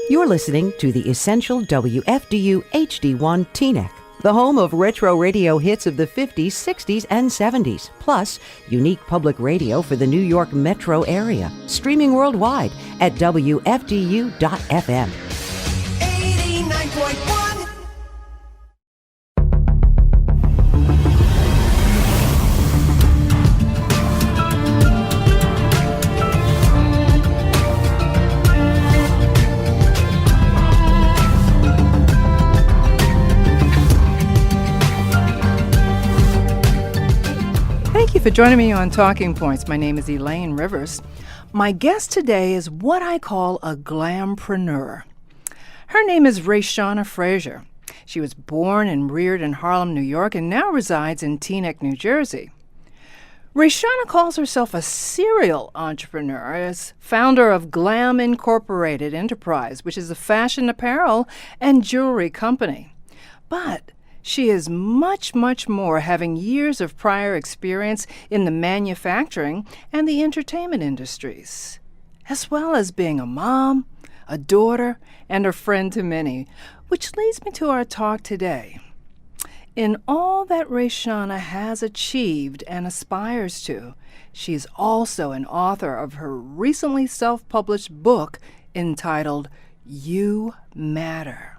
You're listening to the Essential WFDU HD1 Teaneck, the home of retro radio hits of the 50s, 60s, and 70s, plus unique public radio for the New York metro area, streaming worldwide at WFDU.FM. 89.1. Thank you for joining me on Talking Points. My name is Elaine Rivers. My guest today is what I call a glampreneur. Her name is Rayshawna Fraser. She was born and reared in Harlem, New York, and now resides in Teaneck, New Jersey. Rayshawna calls herself a serial entrepreneur as founder of GLAAM Incorporated Enterprise, which is a fashion apparel and jewelry company. But she is much, much more, having years of prior experience in the manufacturing and the entertainment industries, as well as being a mom, a daughter, and a friend to many, which leads me to our talk today. In all that Rayshawna has achieved and aspires to, she is also an author of her recently self-published book entitled You Matter.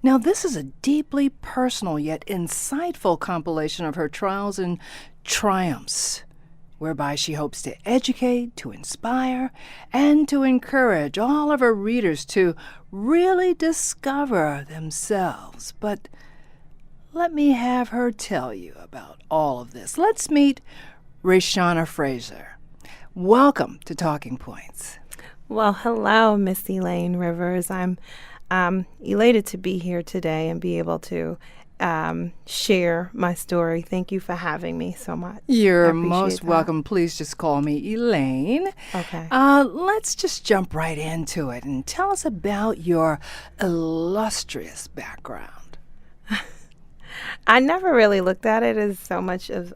Now, this is a deeply personal yet insightful compilation of her trials and triumphs, whereby she hopes to educate, to inspire, and to encourage all of her readers to really discover themselves. But let me have her tell you about all of this. Let's meet Rayshawna Fraser. Welcome to Talking Points. Well, hello, Miss Elaine Rivers. I'm elated to be here today and be able to share my story. Thank you for having me so much. You're most welcome. Please just call me Elaine. Okay. Let's just jump right into it and tell us about your illustrious background. I never really looked at it as so much of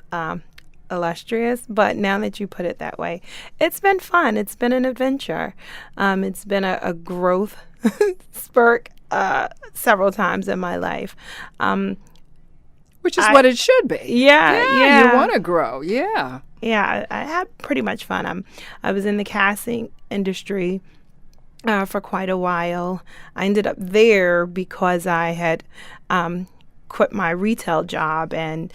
illustrious, but now that you put it that way, it's been fun. It's been an adventure. It's been a growth spurt several times in my life. Which is what it should be. Yeah. You want to grow, yeah. Yeah, I had pretty much fun. I was in the casting industry for quite a while. I ended up there because I had quit my retail job and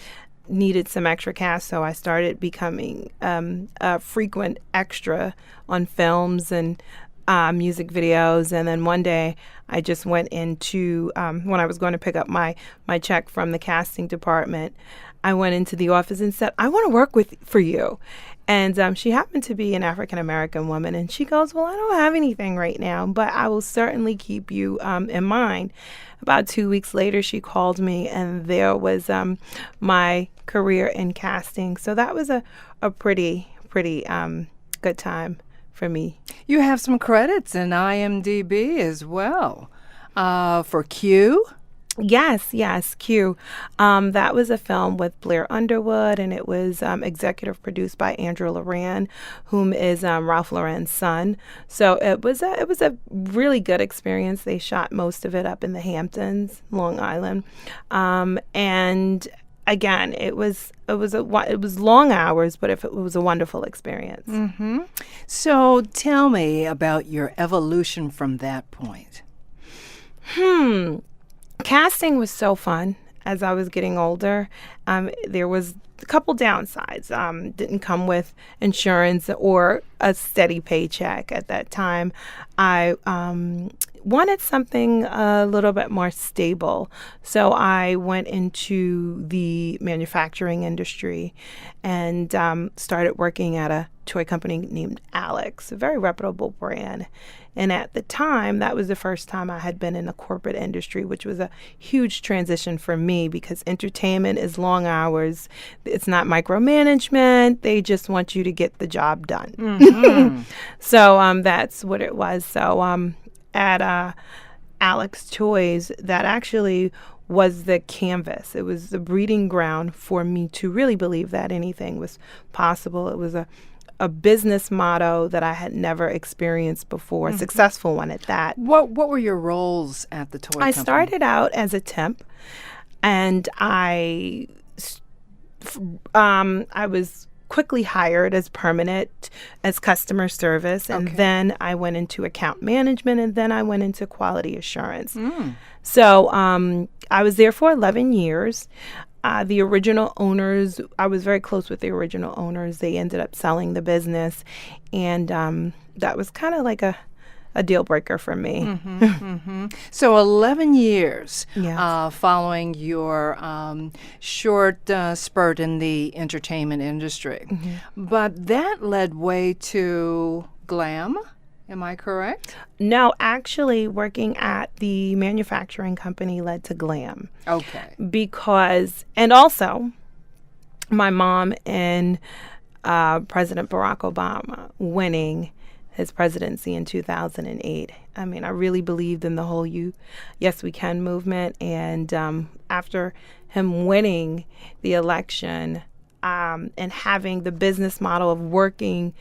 needed some extra cash, so I started becoming a frequent extra on films and music videos. And then one day I just went into, when I was going to pick up my check from the casting department, I went into the office and said, I want to work for you. And she happened to be an African-American woman, and she goes, well, I don't have anything right now, but I will certainly keep you in mind. About 2 weeks later, she called me, and there was my career in casting. So that was a pretty good time for me. You have some credits in IMDb as well. For Q? Yes, Q. That was a film with Blair Underwood, and it was executive produced by Andrew Loran, whom is Ralph Lauren's son. So it was a really good experience. They shot most of it up in the Hamptons, Long Island, and again, it was long hours, but it was a wonderful experience. Mm-hmm. So tell me about your evolution from that point. Casting was so fun as I was getting older. There was a couple downsides. Didn't come with insurance or a steady paycheck at that time. I wanted something a little bit more stable. So I went into the manufacturing industry and started working at a toy company named Alex, a very reputable brand. And at the time, that was the first time I had been in the corporate industry, which was a huge transition for me because entertainment is long hours. It's not micromanagement. They just want you to get the job done. Mm-hmm. So that's what it was. So at Alex Toys, that actually was the canvas. It was the breeding ground for me to really believe that anything was possible. It was a a business motto that I had never experienced before, a successful one at that. What were your roles at the toy company? I started out as a temp, and I was quickly hired as permanent, as customer service, and then I went into account management, and then I went into quality assurance. So I was there for 11 years. The original owners, I was very close with the original owners. They ended up selling the business, and that was kind of like a deal breaker for me. So 11 years Yes. following your short spurt in the entertainment industry. But that led way to GLAAM, am I correct? No, actually, working at the manufacturing company led to GLAAM. Okay. Because, and also, my mom and President Barack Obama winning his presidency in 2008. I mean, I really believed in the whole Yes We Can movement. And after him winning the election and having the business model of working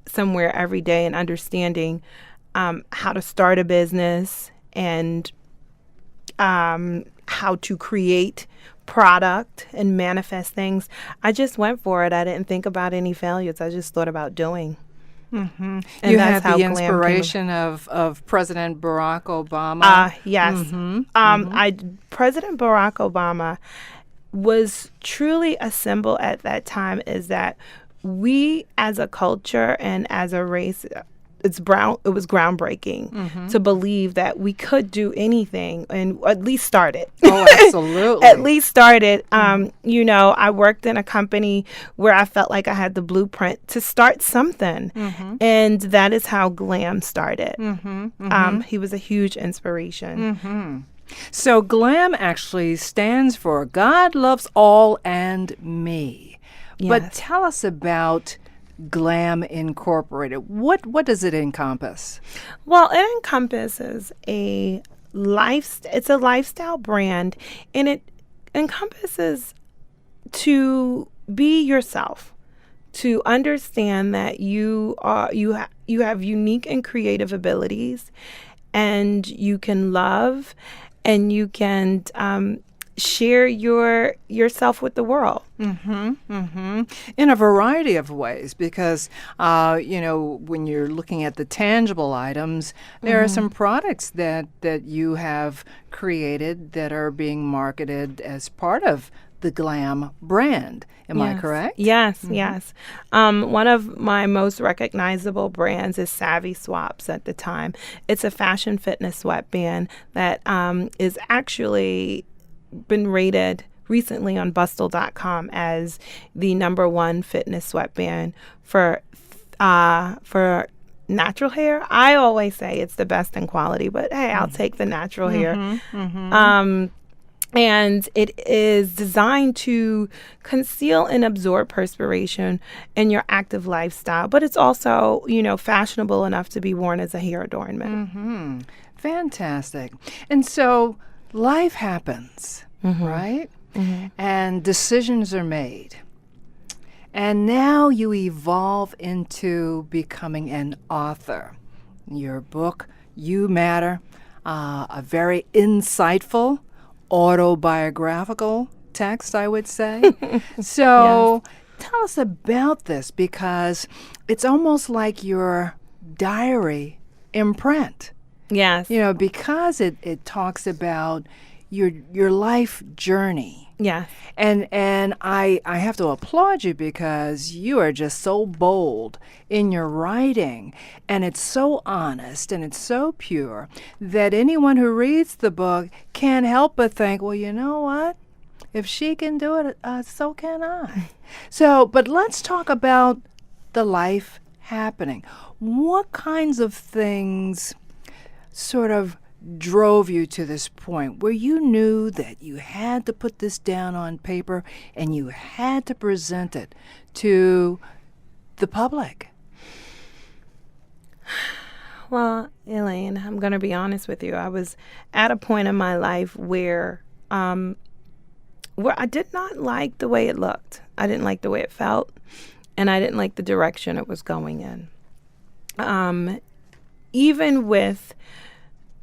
somewhere every day and understanding how to start a business and how to create product and manifest things, I just went for it. I didn't think about any failures. I just thought about doing. And You that's had how the GLAAM came inspiration of President Barack Obama. Yes. President Barack Obama was truly a symbol at that time, is that we as a culture and as a race, it was groundbreaking to believe that we could do anything and at least start it. Oh, absolutely. At least start it. You know, I worked in a company where I felt like I had the blueprint to start something. And that is how GLAAM started. He was a huge inspiration. So GLAAM actually stands for God Loves All and Me. But Yes. tell us about GLAAM Incorporated. What does it encompass? Well, it encompasses it's a lifestyle brand, and it encompasses to be yourself, to understand that you have unique and creative abilities, and you can love, and you can share yourself with the world. In a variety of ways, because, when you're looking at the tangible items, there are some products that you have created that are being marketed as part of the GLAAM brand. Am I correct? Yes, yes. One of my most recognizable brands is Savvy Swaps at the time. It's a fashion fitness sweatband that is actually been rated recently on Bustle.com as the #1 fitness sweatband for natural hair. I always say it's the best in quality, but hey, I'll take the natural hair. And it is designed to conceal and absorb perspiration in your active lifestyle, but it's also, fashionable enough to be worn as a hair adornment. Fantastic. And so life happens, right? And decisions are made. And now you evolve into becoming an author. Your book, You Matter, a very insightful, autobiographical text, I would say. So tell us about this, because it's almost like your diary in print. Yes. Because it talks about your life journey. Yeah. And I have to applaud you, because you are just so bold in your writing, and it's so honest and it's so pure that anyone who reads the book can't help but think, well, you know what? If she can do it, so can I. But let's talk about the life happening. What kinds of things sort of drove you to this point where you knew that you had to put this down on paper and you had to present it to the public? Well, Elaine, I'm going to be honest with you. I was at a point in my life where I did not like the way it looked. I didn't like the way it felt. and I didn't like the direction it was going in. Even with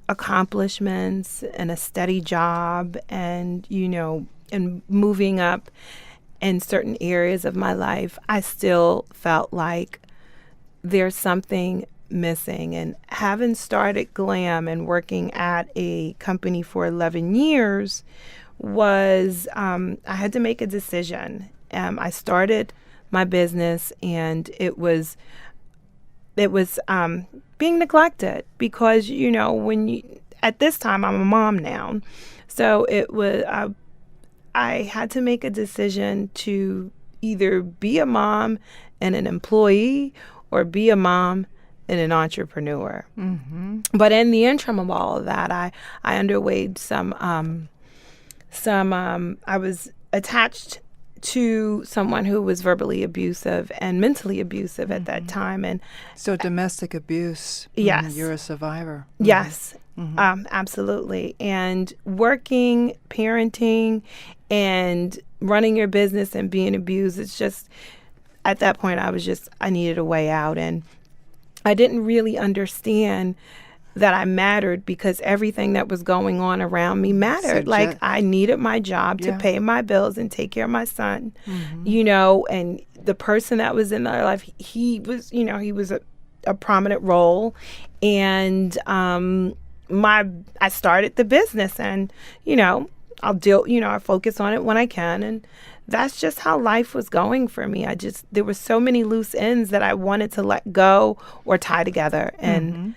accomplishments and a steady job and, and moving up in certain areas of my life, I still felt like there's something missing. And having started GLAAM and working at a company for 11 years was, I had to make a decision. I started my business, and it was being neglected because, at this time, I'm a mom now. So it was, I had to make a decision to either be a mom and an employee or be a mom and an entrepreneur. Mm-hmm. But in the interim of all of that, I underwent I was attached to someone who was verbally abusive and mentally abusive at that time. And so domestic abuse. Yes. You're a survivor. Yes, absolutely. And working, parenting, and running your business and being abused, it's just, at that point, I needed a way out. And I didn't really understand that I mattered because everything that was going on around me mattered. I needed my job to pay my bills and take care of my son, and the person that was in their life, he was a prominent role. And I started the business, and, I focus on it when I can. And that's just how life was going for me. There were so many loose ends that I wanted to let go or tie together. And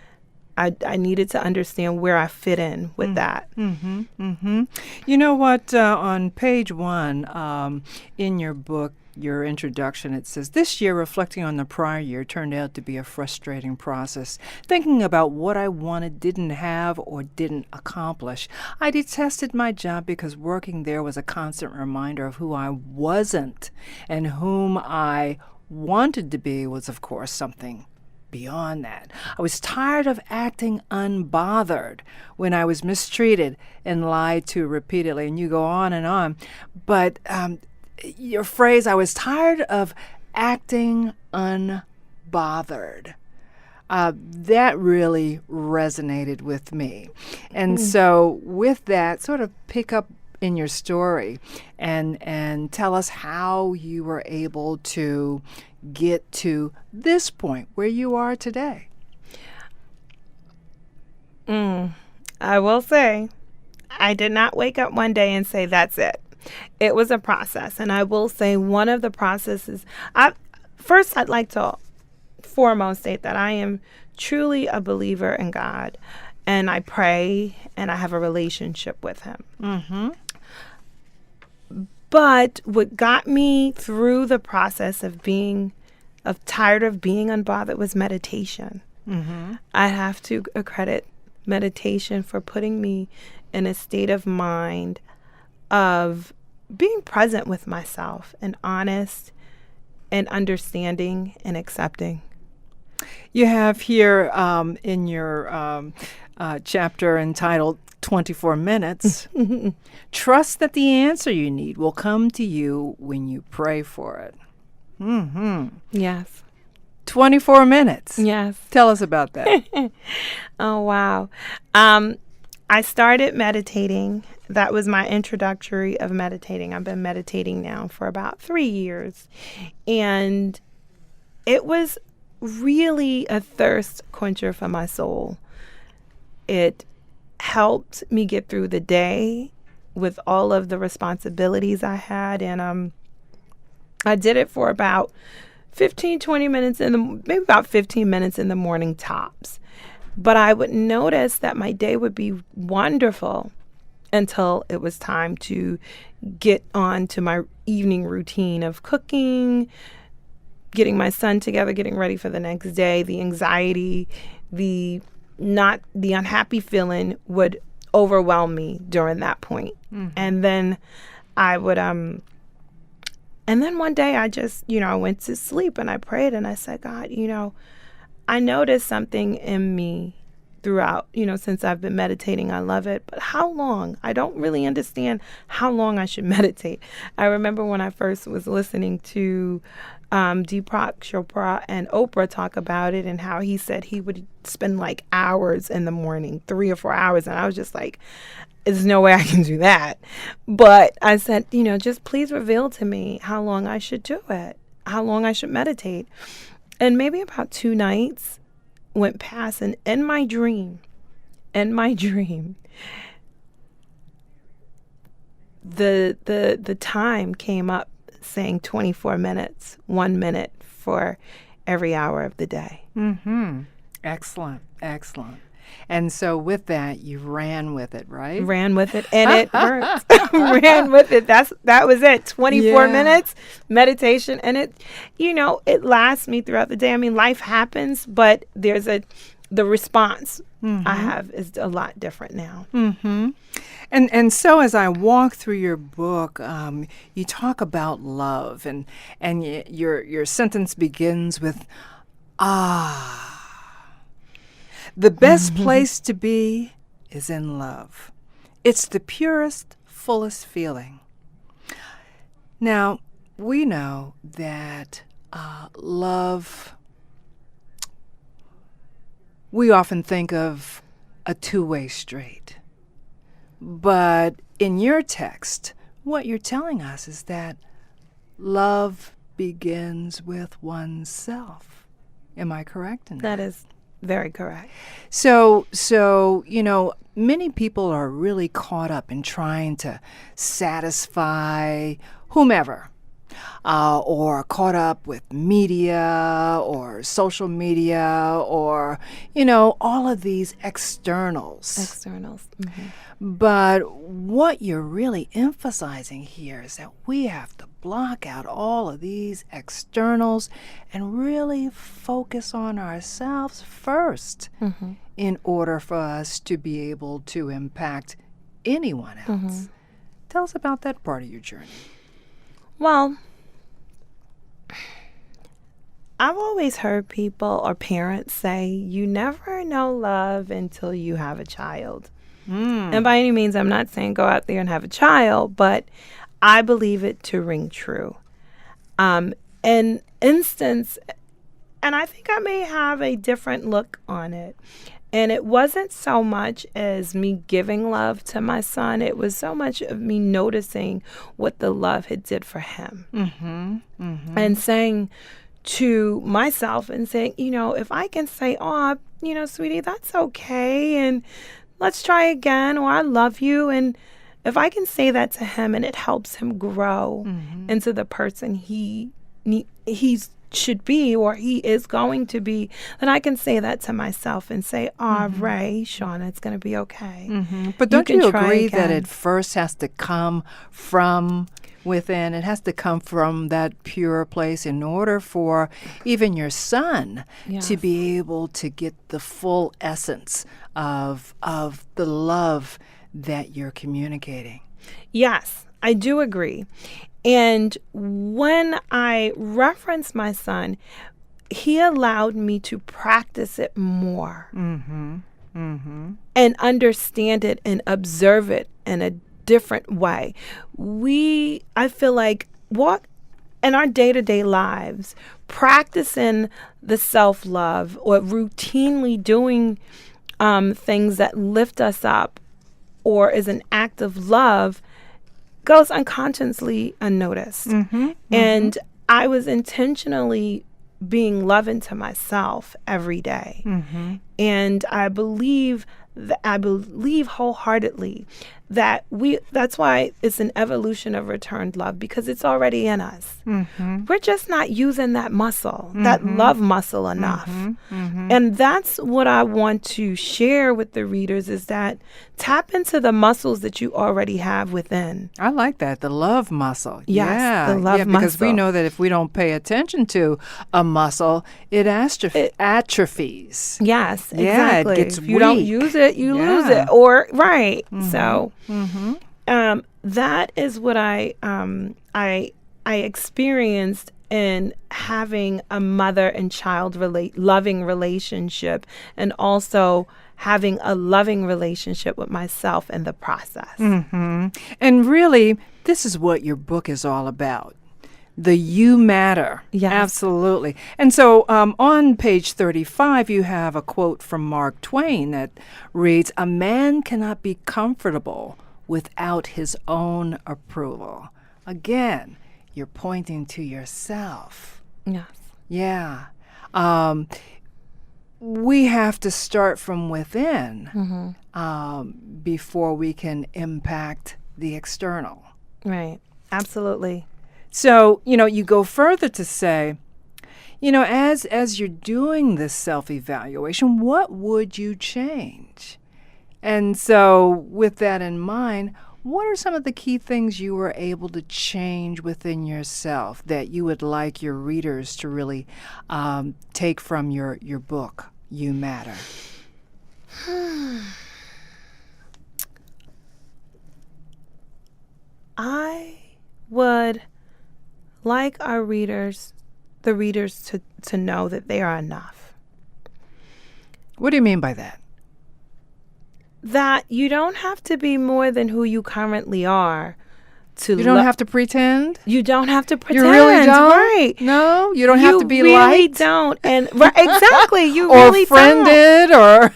I needed to understand where I fit in with that. Mm-hmm. Mm-hmm. You know what? On page 1 in your book, your introduction, it says, "This year, reflecting on the prior year, turned out to be a frustrating process. Thinking about what I wanted, didn't have, or didn't accomplish. I detested my job because working there was a constant reminder of who I wasn't, and whom I wanted to be was, of course, something beyond that. I was tired of acting unbothered when I was mistreated and lied to repeatedly." And you go on and on. But your phrase, "I was tired of acting unbothered," that really resonated with me. And so with that, sort of pick up in your story and tell us how you were able to get to this point where you are today. I will say, I did not wake up one day and say, that's it. It was a process. And I will say one of the processes, first I'd like to foremost state that I am truly a believer in God. And I pray and I have a relationship with him. Mm-hmm. But what got me through the process of tired of being unbothered was meditation. Mm-hmm. I have to accredit meditation for putting me in a state of mind of being present with myself and honest and understanding and accepting. You have here in your chapter entitled 24 Minutes, trust that the answer you need will come to you when you pray for it. Mm-hmm. Yes. 24 minutes. Yes. Tell us about that. Oh, wow. I started meditating. That was my introductory of meditating. I've been meditating now for about 3 years. And it was really a thirst quencher for my soul. It helped me get through the day with all of the responsibilities I had. And I did it for about 20 minutes maybe about 15 minutes in the morning tops. But I would notice that my day would be wonderful until it was time to get on to my evening routine of cooking, getting my son together, getting ready for the next day. The anxiety, the unhappy feeling would overwhelm me during that point. Mm-hmm. And then I would, and then one day I just, I went to sleep and I prayed and I said, God, I noticed something in me throughout, since I've been meditating. I love it. But how long? I don't really understand how long I should meditate. I remember when I first was listening to Deepak Chopra and Oprah talk about it, and how he said he would spend like hours in the morning, 3 or 4 hours. And I was just like, there's no way I can do that. But I said, just please reveal to me how long I should do it, how long I should meditate. And maybe about 2 nights went past, and in my dream, the time came up saying 24 minutes, 1 minute for every hour of the day. Mm-hmm. Excellent. And so with that, you ran with it, right? Ran with it, and it worked. Ran with it. That was it. 24 minutes meditation, and it lasts me throughout the day. I mean, life happens, but the response I have is a lot different now. Mm-hmm. And so as I walk through your book, you talk about love, and your sentence begins with, the best place to be is in love. It's the purest, fullest feeling. Now, we know that love, we often think of a two-way street. But in your text, what you're telling us is that love begins with oneself. Am I correct in that? That is very correct. So, many people are really caught up in trying to satisfy whomever, or caught up with media or social media or, all of these externals. Mm-hmm. But what you're really emphasizing here is that we have to block out all of these externals and really focus on ourselves first in order for us to be able to impact anyone else. Tell us about that part of your journey. Well, I've always heard people or parents say, you never know love until you have a child. And by any means, I'm not saying go out there and have a child, but I believe it to ring true. An instance, and I think I may have a different look on it. And it wasn't so much as me giving love to my son. It was so much of me noticing what the love had did for him. And saying to myself and saying, if I can say, sweetie, that's okay. And let's try again, or I love you. And if I can say that to him and it helps him grow into the person he should be, or he is going to be, then I can say that to myself and say, Rayshawna, it's going to be okay. But don't you agree that it first has to come from within? It has to come from that pure place in order for even your son to be able to get the full essence of the love that you're communicating. Yes, I do agree. And when I reference my son, he allowed me to practice it more and understand it and observe it in a different way. I feel like, walk in our day-to-day lives, practicing the self-love or routinely doing things that lift us up or is an act of love goes unconsciously unnoticed. And I was intentionally being loving to myself every day. And I believe wholeheartedly that that's why it's an evolution of returned love, because it's already in us. We're just not using that muscle, that love muscle enough. And that's what I want to share with the readers, is that tap into the muscles that you already have within. I like that, the love muscle. Yes, the love muscle. Because we know that if we don't pay attention to a muscle, it atrophies. Yes, exactly. Yeah, it gets if you don't weak. use it, you lose it. Or so that is what I experienced in having a mother and child loving relationship, and also having a loving relationship with myself in the process. Mm-hmm. And really, this is what your book is all about. The you matter. Yes. Absolutely. And so on page 35, you have a quote from Mark Twain that reads, "A man cannot be comfortable without his own approval." Again, you're pointing to yourself. Yes. Yeah. We have to start from within before we can impact the external. Right. Absolutely. So, you go further to say, as you're doing this self-evaluation, what would you change? And so with that in mind, what are some of the key things you were able to change within yourself that you would like your readers to really take from your book, You Matter? I would like the readers to know that they are enough. What do you mean by that? That you don't have to be more than who you currently are. You don't have to pretend? You don't have to pretend. You really don't? Right. No? You don't have to be You really liked? don't. And exactly. You or really friended or...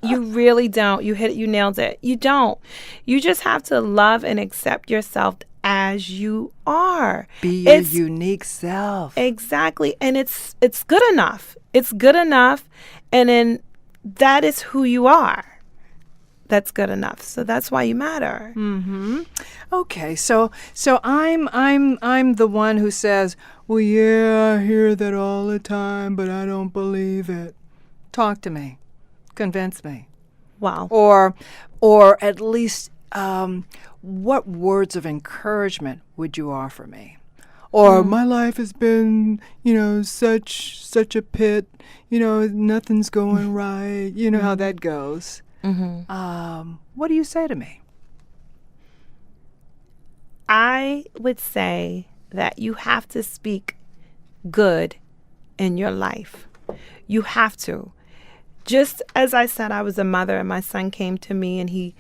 You really don't. You nailed it. You don't. You just have to love and accept yourself as you are. Be your unique self. Exactly. And it's good enough. It's good enough. And then that is who you are. That's good enough. So that's why you matter. Mm-hmm. Okay. So I'm the one who says, well, yeah, I hear that all the time, but I don't believe it. Talk to me. Convince me. Wow. Or at least what words of encouragement would you offer me? Or my life has been, such a pit, nothing's going right. You know how that goes. Mm-hmm. What do you say to me? I would say that you have to speak good in your life. You have to. Just as I said, I was a mother and my son came to me and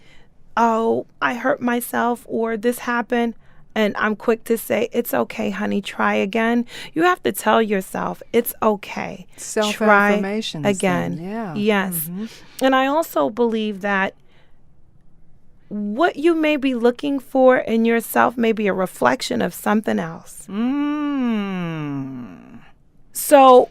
I hurt myself or this happened. And I'm quick to say, it's okay, honey, try again. You have to tell yourself, it's okay. Self-affirmations. Try again. Then, yeah. Yes. Mm-hmm. And I also believe that what you may be looking for in yourself may be a reflection of something else. So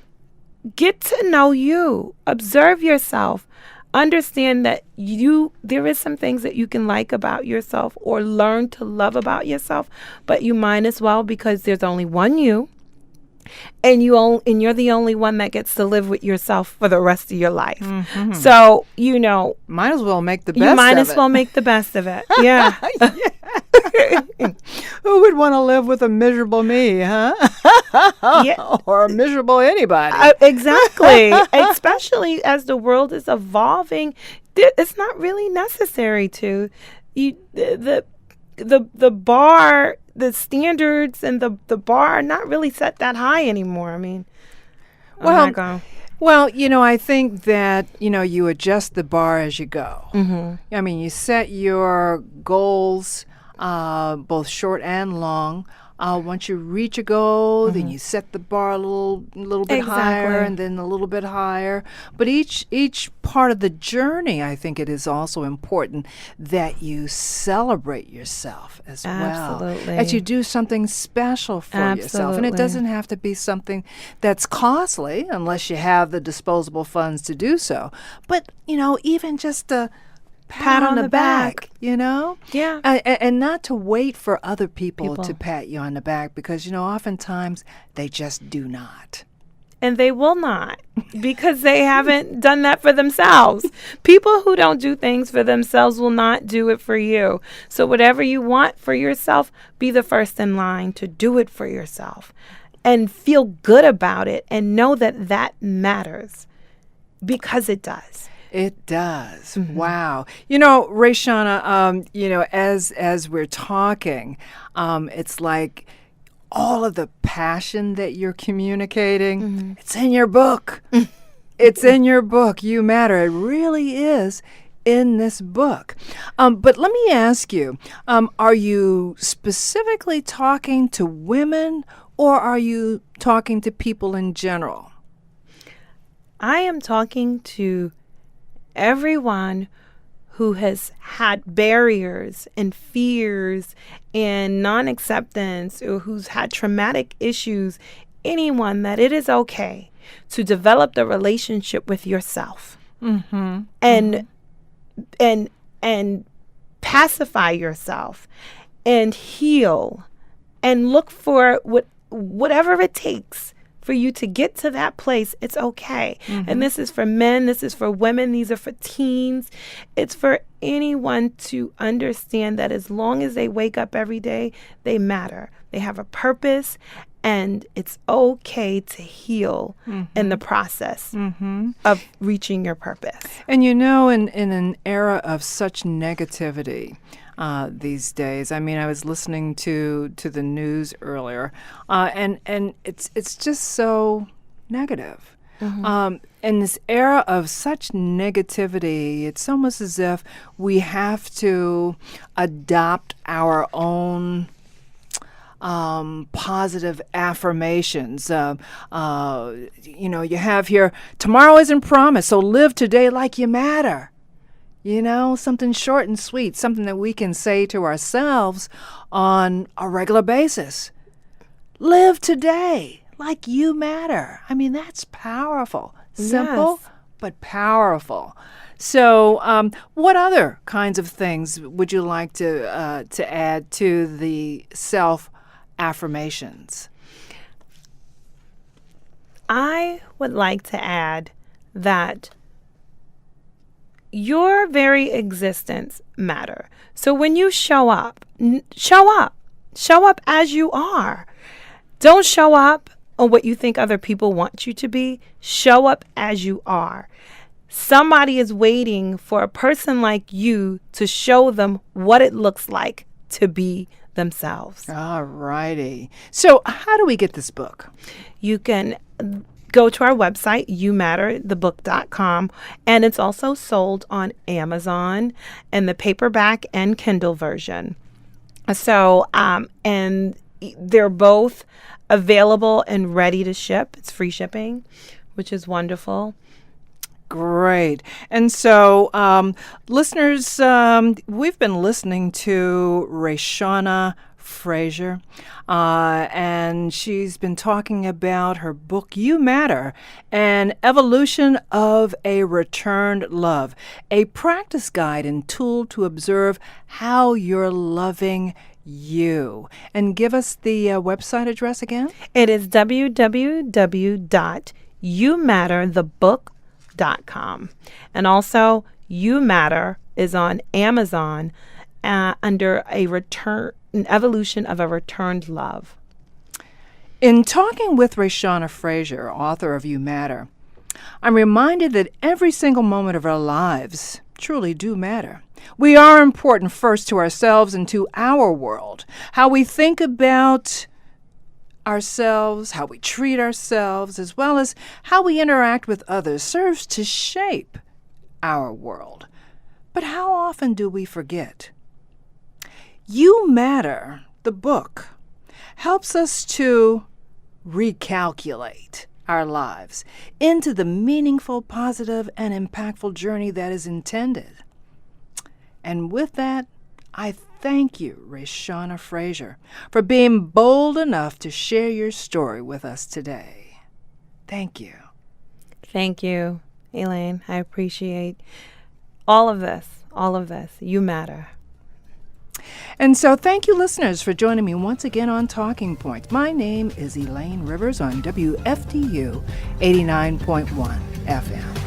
get to know you. Observe yourself. Understand that there is some things that you can like about yourself or learn to love about yourself, but you might as well, because there's only one you, and you're the only one that gets to live with yourself for the rest of your life. Mm-hmm. So, might as well make the best of it. You might as well make the best of it. Yeah. Who would want to live with a miserable me, huh? Yeah. Or a miserable anybody. Exactly. Especially as the world is evolving, it's not really necessary to. The bar, the standards and the bar are not really set that high anymore. I mean, well, I think that, you adjust the bar as you go. Mm-hmm. I mean, you set your goals, both short and long. Once you reach a goal, then you set the bar a little bit higher and then a little bit higher. But each part of the journey, I think it is also important that you celebrate yourself as well. Absolutely. That you do something special for yourself. And it doesn't have to be something that's costly unless you have the disposable funds to do so. But, even just a pat on the back, Yeah. And not to wait for other people to pat you on the back because, oftentimes they just do not. And they will not because they haven't done that for themselves. People who don't do things for themselves will not do it for you. So whatever you want for yourself, be the first in line to do it for yourself and feel good about it and know that matters because it does. It does. Mm-hmm. Wow. Rayshawna, as we're talking, it's like all of the passion that you're communicating, it's in your book. It's in your book, You Matter. It really is in this book. But let me ask you, are you specifically talking to women or are you talking to people in general? I am talking to everyone who has had barriers and fears and non-acceptance, or who's had traumatic issues, anyone, that it is okay to develop the relationship with yourself and pacify yourself and heal and look for whatever it takes for you to get to that place. It's okay. And this is for men, this is for women, these are for teens. It's for anyone to understand that as long as they wake up every day, they matter. They have a purpose, and it's okay to heal in the process of reaching your purpose. And in an era of such negativity these days, I mean, I was listening to the news earlier, and it's just so negative. In this era of such negativity, it's almost as if we have to adopt our own positive affirmations. You have here, tomorrow isn't promised, so live today like you matter. Something short and sweet, something that we can say to ourselves on a regular basis. Live today like you matter. I mean, that's powerful. Simple, but powerful. So what other kinds of things would you like to add to the self-affirmations? I would like to add that your very existence matter. So when you show up as you are. Don't show up on what you think other people want you to be. Show up as you are. Somebody is waiting for a person like you to show them what it looks like to be themselves. All righty. So how do we get this book? You can go to our website, youmatterthebook.com, and it's also sold on Amazon in the paperback and Kindle version. So, and they're both available and ready to ship. It's free shipping, which is wonderful. Great. And so, listeners, we've been listening to Rayshawna Fraser, and she's been talking about her book, You Matter, An Evolution of a Returned Love, a practice guide and tool to observe how you're loving you. And give us the website address again. It is www.youmatterthebook.com. And also, You Matter is on Amazon under an evolution of a returned love. In talking with Rayshawna Fraser, author of You Matter, I'm reminded that every single moment of our lives truly do matter. We are important first to ourselves and to our world. How we think about ourselves, how we treat ourselves, as well as how we interact with others serves to shape our world. But how often do we forget? You Matter, the book, helps us to recalculate our lives into the meaningful, positive, and impactful journey that is intended. And with that, I thank you, Rayshawna Fraser, for being bold enough to share your story with us today. Thank you. Thank you, Elaine. I appreciate all of this. You matter. And so thank you, listeners, for joining me once again on Talking Points. My name is Elaine Rivers on WFDU 89.1 FM.